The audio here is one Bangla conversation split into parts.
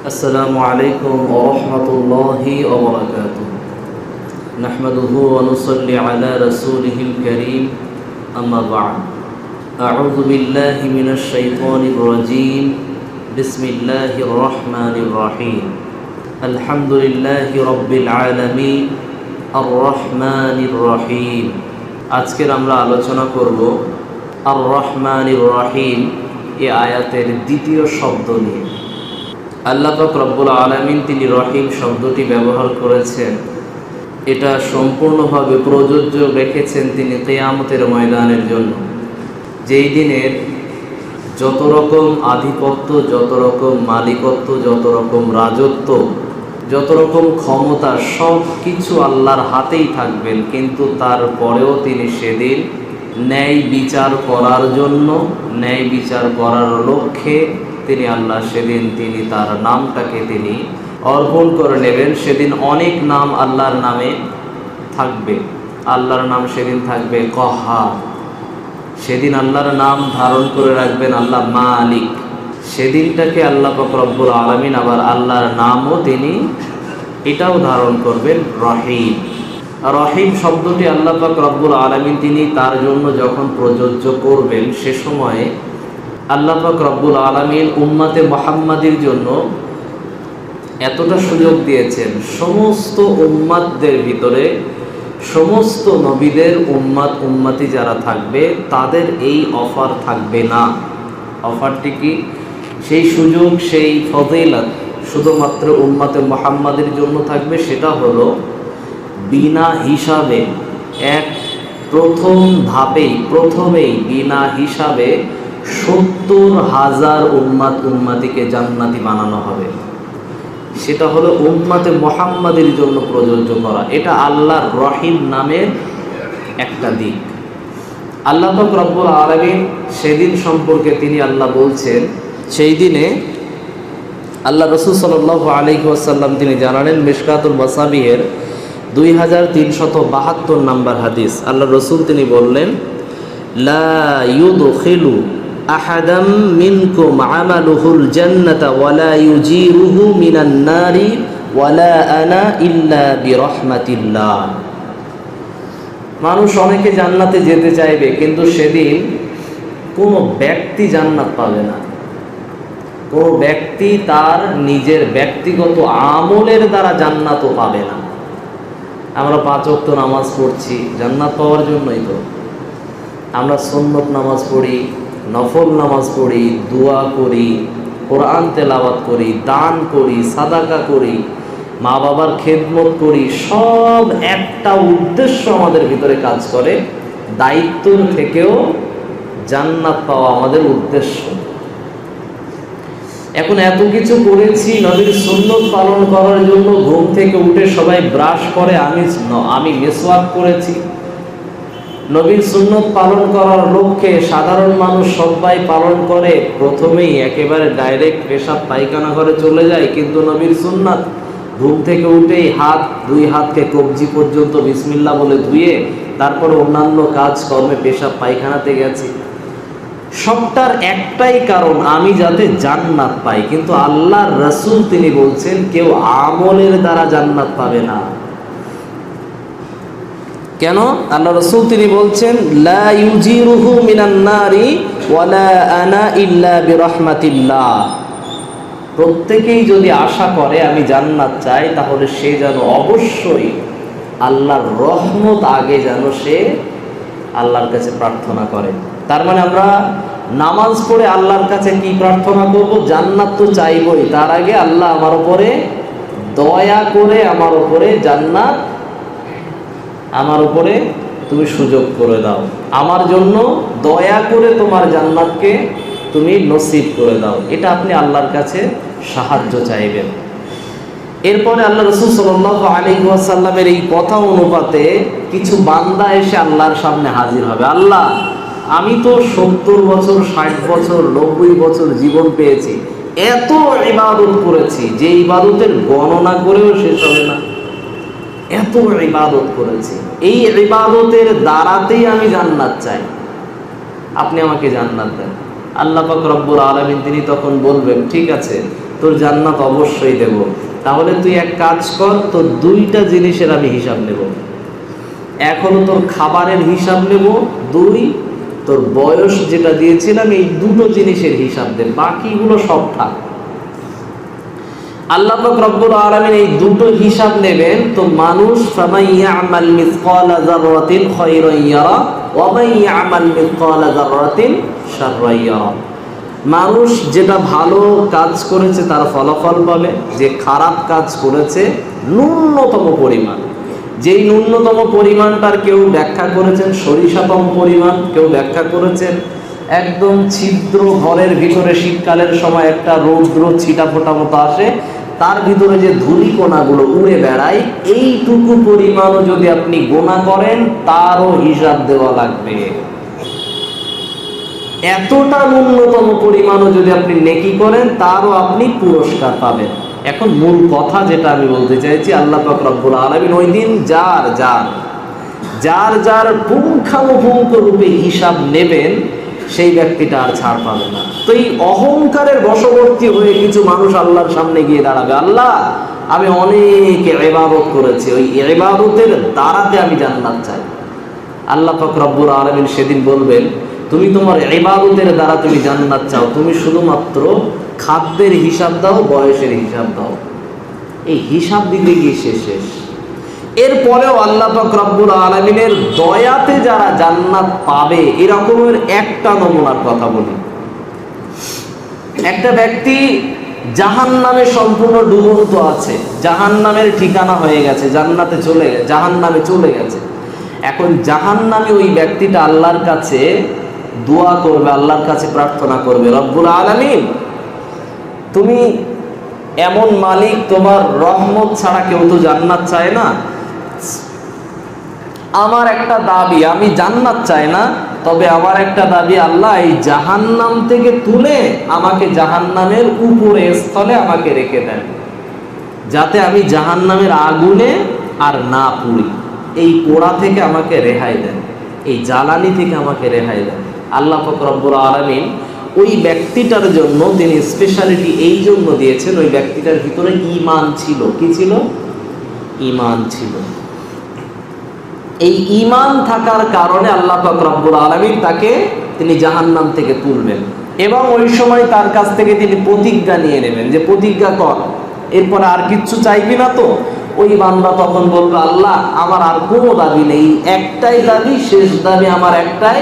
السلام عليكم ورحمة الله وبركاته نحمده ونصلي على رسوله الكريم أما بعد أعوذ بالله من الشيطان الرجيم بسم الله الرحمن الرحيم الحمد لله رب العالمين الرحمن الرحيم আজকের আমরা আলোচনা করব আর রহমানির রহিম এই আয়াতের দ্বিতীয় শব্দ নিয়ে। আল্লাহ পাক রব্বুল আলামিন তিনি রহিম শব্দটি ব্যবহার করেছেন, এটা সম্পূর্ণভাবে প্রযোজ্য রেখেছেন তিনি কিয়ামতের ময়দানের জন্য, যেই দিনের যত রকম আধিপত্য, যত রকম মালিকত্ব, যত রকম রাজত্ব, যত রকম ক্ষমতা সব কিছু আল্লাহর হাতেই থাকবেন, কিন্তু তারপরেও তিনি সেদিন ন্যায় বিচার করার জন্য, ন্যায় বিচার করার লক্ষ্যে তিনি আল্লাহ সেদিন তিনি তার নামটাকে তিনি অর্পণ করে নেবেন। সেদিন অনেক নাম আল্লাহর নামে থাকবে। আল্লাহর নাম সেদিন থাকবে কহার, সেদিন আল্লাহর নাম ধারণ করে রাখবেন আল্লাহ মালিক। সেদিনটাকে আল্লাহ পাক রব্বুল আলামিন আবার আল্লাহর নামও তিনি এটাও ধারণ করবেন রহিম। রহিম শব্দটি আল্লাহ পাক রব্বুল আলামিন তিনি তার জন্য যখন প্রযোজ্য করবেন, সে সময়ে আল্লাহ পাক রব্বুল আলামিন উম্মতে মুহাম্মাদির জন্য এতটা সুযোগ দিয়েছেন, সমস্ত উম্মাতদের ভিতরে সমস্ত নবীদের উম্মতি যারা থাকবে তাদের এই অফার থাকবে না। অফারটি কি? সেই সুযোগ, সেই ফজিলত শুধুমাত্র উম্মতে মুহাম্মাদের জন্য থাকবে। সেটা হলো বিনা হিসাবে প্রথমেই বিনা হিসাবে 70,000 উম্মতিকে জান্নাতি বানানো হবে। সেটা হলো উম্মতে মুহাম্মাদের জন্য প্রযোজ্য করা। এটা আল্লাহর রহিম নামের একটা দিক। আল্লাহ পাক রব্বুল আলামিন সেদিন সম্পর্কে তিনি আল্লাহ বলছেন, সেই দিনে আল্লাহ রাসূল সাল্লাল্লাহু আলাইহি ওয়াসাল্লাম তিনি জানালেন, মিশকাতুল মাসাবিহের 2372 নাম্বার হাদিস, আল্লাহ রাসূল তিনি বললেন, লা ইউদখিলু আহাদাম মিনকুম আমালুহুল জান্নাতা ওয়ালা ইউজিরুহু মিনান নারি ওয়ালা আনা ইল্লা বিরহমাতিল্লাহ। মানুষ অনেকে জান্নাতে যেতে চাইবে, কিন্তু সেদিন কোনো ব্যক্তি জান্নাত পাবে না। কোনো ব্যক্তি তার নিজের ব্যক্তিগত আমলের দ্বারা জান্নাতও পাবে না। আমরা 5 ওয়াক্ত নামাজ পড়ছি জান্নাত পাওয়ার জন্যই তো। আমরা সুন্নত নামাজ পড়ি, নফল নামাজ পড়ি, দোয়া করি, কোরআন তেলাওয়াত করি, দান করি, সাদাকা করি, মা বাবার খেদমত করি। সব একটা উদ্দেশ্য আমাদের ভিতরে কাজ করে, দায়িত্ব থেকেও জান্নাত পাওয়া আমাদের উদ্দেশ্য। এখন এত কিছু করেছি নবীর সুন্নত পালন করার জন্য, ঘুম থেকে উঠে সবাই ব্রাশ করে, আমি মিসওয়াক করেছি। নবীর সুন্নত পালন করার লক্ষ্যে সাধারণ মানুষ সবাই পালন করে, প্রথমেই একেবারে ডাইরেক্ট পেশাব পায়খানা করে চলে যায়। কিন্তু নবীর সুন্নাত ঘুম থেকে উঠেই দুই হাতকে কবজি পর্যন্ত বিসমিল্লাহ বলে ধুয়ে তারপরে অন্যান্য কাজ কর্মে পেশাব পায়খানাতে গেছি। সবটার একটাই কারণ, আমি যাতে জান্নাত পাই। কিন্তু আল্লাহর রাসূল তিনি বলছেন, কেউ আমলের দ্বারা জান্নাত পাবে না। কেন? আল্লাহ রাসূল তিনি বলছেন, লা ইউজিরুহু মিনান নারি ওয়ালা আনা ইল্লা বিরহমাতিল্লাহ। প্রত্যেকেই যদি আশা করে আমি জান্নাত চাই, তাহলে সে যেন অবশ্যই আল্লাহর রহমত আগে যেন সে আল্লাহর কাছে প্রার্থনা করে। তার মানে আমরা নামাজ পড়ে আল্লাহর কাছে কি প্রার্থনা করব? জান্নাত তো চাইবই, তার আগে আল্লাহ আমার উপরে দয়া করে আমার উপরে জান্নাত, আমার উপরে তুমি সুযোগ করে দাও, আমার জন্য দয়া করে তোমার জান্নাতকে তুমি নসিব করে দাও। এটা আপনি আল্লাহর কাছে সাহায্য চাইবেন। এরপরে আল্লাহ রাসূল সাল্লাল্লাহু আলাইহি ওয়াসাল্লামের এই কথা অনুপাতে কিছু বান্দা এসে আল্লাহর সামনে হাজির হবে। আল্লাহ, আমি তো 70 বছর, 60 বছর, 90 বছর জীবন পেয়েছি, এত ইবাদত করেছি যে ইবাদতের গণনা করেও শেষ হবে না। এত ইবাদত করেছি, এই ইবাদতের দ্বারাতেই আমি জান্নাত চাই, আপনি আমাকে জান্নাত দেন। আল্লাহ পাক রব্বুল আলামিন তিনি তখন বলবেন, ঠিক আছে, তোর জান্নাত অবশ্যই দেব। তাহলে তুই এক কাজ কর, তোর দুইটা জিনিসের আমি হিসাব নেব। এক হলো তোর খাবারের হিসাব নেব, দুই তোর বয়স যেটা দিয়েছিলাম এই দুটো জিনিসের হিসাব দে, বাকিগুলো সব থাক। আল্লাহ পাক রব্বুল আলামিন এই দুটো হিসাব নেবেন। তো মানুষ ফামান ইয়ামাল মিসকালা যাররাতিন খায়রান ইয়ারা ওয়া মান ইয়ামাল মিসকালা যাররাতিন শাররান ইয়ারা। মানুষ যেটা ভালো কাজ করেছে তার ফলাফল পাবে, যে খারাপ কাজ করেছে ন্যূনতম পরিমাণ, যেই ন্যূনতম পরিমাণটার কেউ ব্যাখ্যা করেছেন সরিষাতম পরিমাণ, কেউ ব্যাখ্যা করেছেন একদম ছিদ্র ঘরের ভিতরে শীতকালের সময় একটা রৌদ্র ছিটা ফোটা মতো আসে, তার ভিতরে যে ধূলিকণাগুলো উড়ে বেড়ায়, এইটুকু পরিমাণও যদি আপনি গোনা করেন তারও হিসাব দেওয়া লাগবে। এতটা ন্যূনতম পরিমাণও যদি আপনি নেকি করেন তারও আপনি পুরস্কার পাবেন। এখন মূল কথা যেটা আমি বলতে চাইছি, আল্লাহ পাক রব্বুল আলামিন ওই দিন যার যার পুঙ্খানুপুঙ্খ রূপে হিসাব নেবেন, সেই ব্যক্তিটা আর ছাড় পাবে না। তো এই অহংকারের বশবর্তী হয়ে কিছু মানুষ আল্লাহর সামনে গিয়ে দাঁড়াবে, আল্লাহ আমি অনেক ইবাদত করেছি, ওই ইবাদতের দ্বারাতে আমি জান্নাত চাই। আল্লাহ পাক রব্বুল আলামিন সেদিন বলবেন, তুমি তোমার ইবাদতের দ্বারা তুমি জান্নাত চাও, তুমি শুধুমাত্র খাদ্যের হিসাব দাও, বয়সের হিসাব দাও। এই হিসাব দিতে গিয়ে শেষ। এরপরেও আল্লাহ পাক রব্বুল আলামিনের দয়াতে যারা জান্নাত পাবে, এরকমের একটা নমুনার কথা বলি। একটা ব্যক্তি জাহান্নামে সম্পূর্ণ ডুবন্ত আছে, জাহান্নামের ঠিকানা হয়ে গেছে, জাহান্নামে চলে গেছে। এখন জাহান্নামে ওই ব্যক্তিটা আল্লাহর কাছে দোয়া করবে, আল্লাহর কাছে প্রার্থনা করবে, রব্বুল আলামিন তুমি এমন মালিক, তোমার রহমত ছাড়া কেউ তো জান্নাত চায় না। আমার একটা দাবি, আমি জান্নাত চাই না, তবে আমার একটা দাবি, আল্লাহ এই জাহান্নাম থেকে তুলে আমাকে জাহান্নামের উপরে স্থলে আমাকে রেখে দেন, যাতে আমি জাহান্নামের আগুনে আর না পুড়ি। এই পোড়া থেকে আমাকে রেহাই দেন, এই জ্বালানি থেকে আমাকে রেহাই দেন। আল্লাহ পাক রব্বুল আলামিন ওই ব্যক্তিটার জন্য তিনি স্পেশালিটি এই জন্য দিয়েছেন, ওই ব্যক্তিটার ভিতরে ঈমান ছিল। কি ছিল? ঈমান ছিল। এই ঈমান থাকার কারণে আল্লাহ পাক রব্বুল আলামিন তাকে তিনি জাহান্নাম থেকে তুলবেন, এবং ওই সময় তার কাছ থেকে তিনি প্রতিজ্ঞা নিয়ে নেবেন, যে প্রতিজ্ঞা কর, এরপরে আর কিচ্ছু চাইবি না তো। ওই বান্দা তখন বলবে, আল্লাহ আমার আর কোনো দাবি নেই, একটাই দাবি, শেষ দাবি আমার একটাই,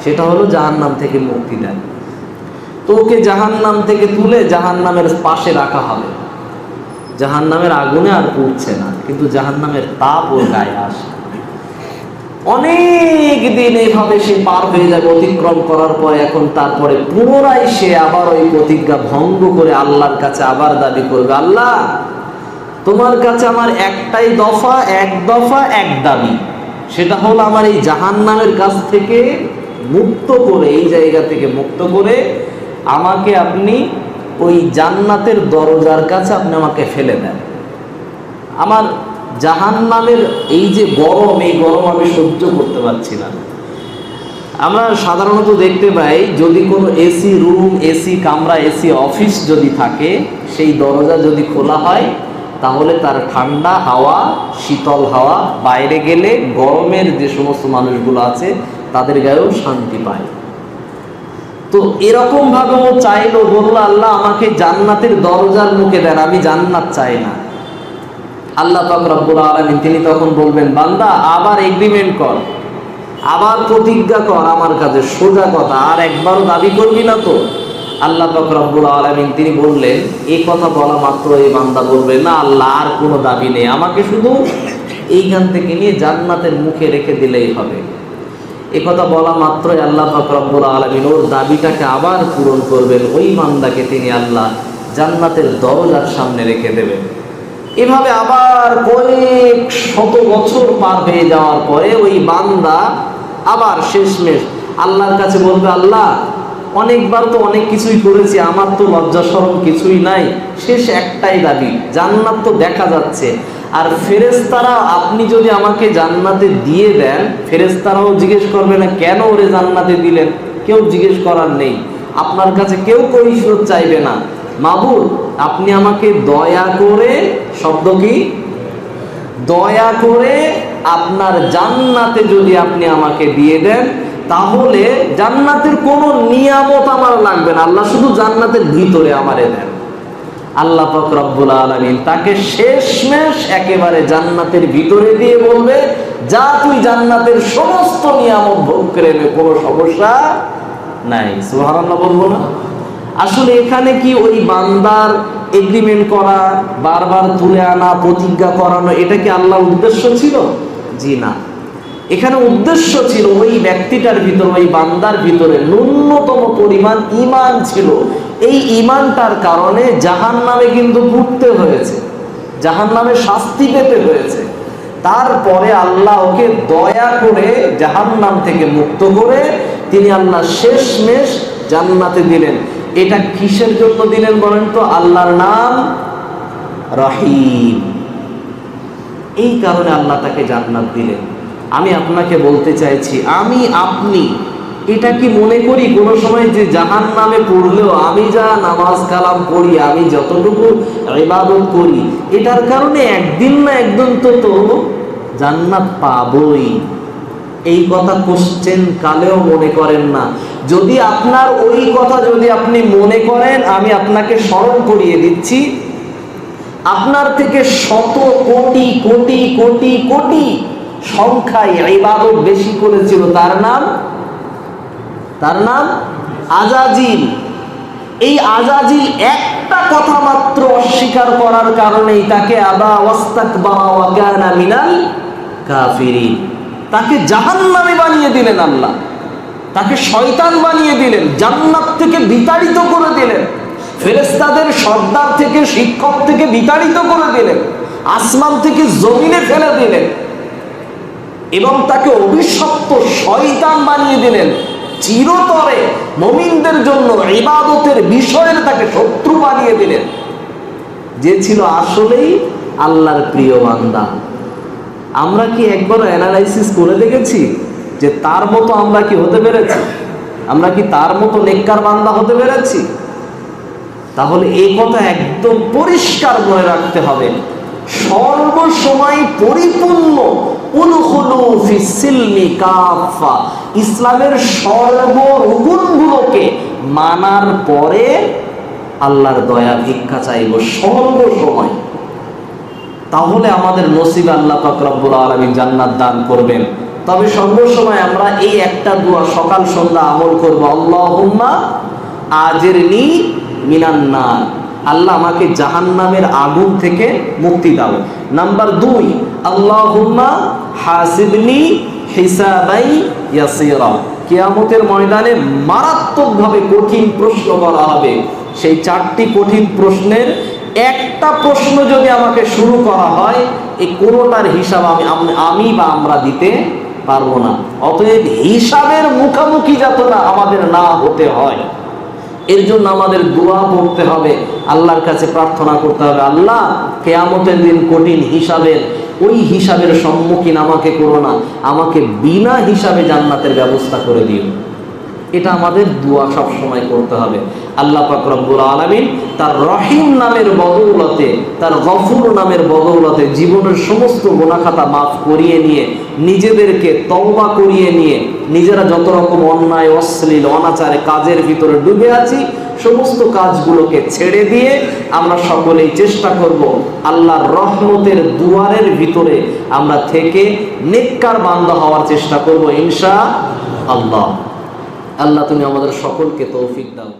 সেটা হলো জাহান্নাম থেকে মুক্তি দেন। তো ওকে জাহান্নাম থেকে তুলে জাহান্নামের পাশে রাখা হবে, জাহান্নামের আগুনে আর পুড়ছে না, কিন্তু জাহান্নামের তাপ ওর গায়ে আসে। অনেক দিন এইভাবে সে পার হয়ে যাবে, অতিক্রম করার পরে এখন তারপরে পুনরায় সে আবার ওই প্রতিজ্ঞা ভঙ্গ করে আল্লাহর কাছে আবার দাবি করবে, আল্লাহ তোমার কাছে আমার একটাই দফা, এক দাবি, সেটা হলো আমার এই জাহান্নামের কাছ থেকে মুক্ত করে, এই জায়গা থেকে মুক্ত করে আমাকে আপনি ওই জান্নাতের দরজার কাছে আপনি আমাকে ফেলে দেন। আমার জাহান্নামের এই যে গরম, এই গরম আমি সহ্য করতে পারছি না। আমরা সাধারণত দেখতে পাই, যদি কোনো এসি রুম, এসি কামরা, এসি অফিস যদি থাকে, সেই দরজা যদি খোলা হয় তাহলে তার ঠান্ডা হাওয়া, শীতল হাওয়া বাইরে গেলে গরমের যে সমস্ত মানুষগুলো আছে তাদের গায়েও শান্তি পায়। তো এরকম ভাবে ও চাইলো, বললো আল্লাহ আমাকে জান্নাতের দরজার মুখে দেন, আমি জান্নাত চাই না। আল্লাহ পাক রব্বুল আলামিন তিনি তখন বলবেন, বান্দা আবার এগ্রিমেন্ট কর, আবার প্রতিজ্ঞা কর আমার কাছে, সোজা কথা, আর একবারও দাবি করবি না তো। আল্লাহ পাক রব্বুল আলামিন তিনি বললেন, এই কথা বলা মাত্র এই বান্দা বলবে, না আল্লাহ আর কোনো দাবি নেই, আমাকে শুধু এইখান থেকে নিয়ে জান্নাতের মুখে রেখে দিলেই হবে। এই কথা বলা মাত্রই আল্লাহ পাক রব্বুল আলামিন ওর দাবিটাকে আবার পূরণ করবেন, ওই বান্দাকে তিনি আল্লাহ জান্নাতের দরজার সামনে রেখে দেবেন। এভাবে আবার কয়েক শত বছর পার হয়ে যাওয়ার পরে ওই বান্দা আবার শেষমেশ আল্লাহর কাছে বলবে, আল্লাহ অনেকবার তো অনেক কিছুই করেছি, আমার তো লজ্জা শরম কিছুই নাই, শেষ একটাই দাবি, জান্নাত তো দেখা যাচ্ছে। আর ফেরেশতারা আপনি যদি আমাকে জান্নাতে দিয়ে দেন, ফেরেশতারাও জিজ্ঞেস করবে না কেন ওরে জান্নাতে দিলেন, কেউ জিজ্ঞেস করার নেই, আপনার কাছে কেউ কৈফিয়ত চাইবে না। মাবুদ আপনি আমাকে দয়া করে, শব্দ কি? দয়া করে আপনার জান্নাতে যদি আপনি আমাকে দিয়ে দেন, তাহলে জান্নাতের কোনো নিয়ামত আমার লাগবে না, আল্লাহ শুধু জান্নাতের ভিতরে আমারে দেন। আল্লাহ পাক রব্বুল আলামিন তাকে শেষমেশ একেবারে জান্নাতের ভিতরে দিয়ে বলবে, যা তুই জান্নাতের সমস্ত নিয়ামত ভোগ করে নে, কোনো সমস্যা নাই। সুবহানাল্লাহ বলবো না? আসলে এখানে কি ওই বান্দার এগ্রিমেন্ট করা, বারবার তুলে আনা, প্রতিজ্ঞা করানো, এটা কি আল্লাহর উদ্দেশ্য ছিল? জি না। এখানে উদ্দেশ্য ছিল ওই ব্যক্তিটার ভিতরে, ওই বান্দার ভিতরে ন্যূনতম পরিমাণ ঈমান ছিল। এই ঈমানটার কারণে জাহান্নামে কিন্তু পড়তে হয়েছে, জাহান্নামে শাস্তি পেতে হয়েছে। তারপরে আল্লাহ ওকে দয়া করে জাহান্নাম থেকে মুক্ত করে তিনি আল্লাহ শেষমেশ জান্নাতে দিলেন। এটা কিসের জন্য দিলেন বলেন তো? আল্লাহর নাম রহিম, এই কারণে আল্লাহ তাকে জান্নাত দিলেন। আমি আপনাকে বলতে চাইছি, আমি আপনি এটা কি মনে করি কোনো সময় যে জাহান্নামে পড়লেও আমি যা নামাজ কালাম পড়ি, আমি যতটুকু ইবাদত করি, এটার কারণে একদিন না একদিন তো জান্নাত পাবই, এই কথা কোশ্চেন কালেও মনে করেন না। যদি আপনার ওই কথা যদি আপনি মনে করেন, আমি আপনাকে স্মরণ করিয়ে দিচ্ছি, আপনার থেকে শত কোটি কোটি কোটি কোটি সংখ্যায় ইবাদত বেশি করেছিল, তার নাম আজাজিল। এই আজাজিল একটা কথা মাত্র অস্বীকার করার কারণেই তাকে আবা ওয়াস্তাকবারা ওয়া কানা মিনাল কাফিরিন, তাকে জাহান্নামে বানিয়ে দিলেন আল্লাহ, তাকে শয়তান বানিয়ে দিলেন, জান্নাত থেকে বিতাড়িত করে দিলেন, ফেরেশতাদের সর্দার থেকে, শিক্ষক থেকে বিতাড়িত করে দিলেন, আসমান থেকে জমিনে ফেলে দিলেন এবং তাকে অভিশপ্ত শয়তান বানিয়ে দিলেন। চিরতরে মুমিনদের জন্য ইবাদতের বিষয়ের তাকে শত্রু বানিয়ে দিলেন, যে ছিল আসলেই আল্লাহর প্রিয় বান্দা। আমরা কি একবারও অ্যানালাইসিস করে দেখেছি যে তার মতো আমরা কি হতে পেরেছি? আমরা কি তার মতো নেককার বান্দা হতে পেরেছি? তাহলে এই কথা একদম পরিষ্কার মনে রাখতে হবে, সর্বসময় পরিপূর্ণ উদখুলু ফিস সিলমি কাফা, ইসলামের সর্বরুকুনগুলোকে মানার পরে আল্লাহর দয়া ভিক্ষা চাইব সর্বসময়। তাহলে আমাদের নসিব আল্লাহ পাক রব্বুল আলামিন জান্নাত দান করবেন। তবে সর্বসময় আমরা এই একটা দোয়া সকাল সন্ধ্যা আমল করব, আল্লাহুম্মা আজিরনি মিনান নার, আল্লাহ আমাকে জাহান্নামের আগুন থেকে মুক্তি দাও। নাম্বার 2, আল্লাহুম্মা হাসিবনি হিসাবাই ইয়াসিরা, কিয়ামতের ময়দানে মারাত্মকভাবে কঠিন প্রশ্ন করা হবে। সেই 4টি কঠিন প্রশ্নের একটা প্রশ্ন যদি আমাকে শুরু করা হয়, এই কোনোটার হিসাব আমি বা আমরা দিতে পারবো না। অতএব হিসাবের মুখোমুখি যাতে না আমাদের না হতে হয়, এর জন্য আমাদের দোয়া পড়তে হবে, আল্লাহর কাছে প্রার্থনা করতে হবে, আল্লাহ কিয়ামতের দিন কঠিন হিসাবের, ওই হিসাবের সম্মুখীন আমাকে করো না, আমাকে বিনা হিসাবে জান্নাতের ব্যবস্থা করে দিও। এটা আমাদের দোয়া সব সময় করতে হবে। আল্লাহ পাক রব্বুল আলামিন তার রহিম নামের বদৌলতে, তার গফুর নামের বদৌলতে জীবনের সমস্ত গুনাহ খাতা মাফ করিয়ে নিয়ে, নিজেদেরকে তওবা করিয়ে নিয়ে, নিজেরা যত রকম অন্যায়, অশ্লীল, অনাচারে কাজের ভিতরে ডুবে আছি, সমস্ত কাজগুলোকে ছেড়ে দিয়ে আমরা সকলেই চেষ্টা করব আল্লাহর রহমতের দুয়ারের ভিতরে আমরা থেকে নেককার বান্দা হওয়ার চেষ্টা করব ইনশাআল্লাহ। আল্লাহ তুমি আমাদের সকলকে তৌফিক দাও।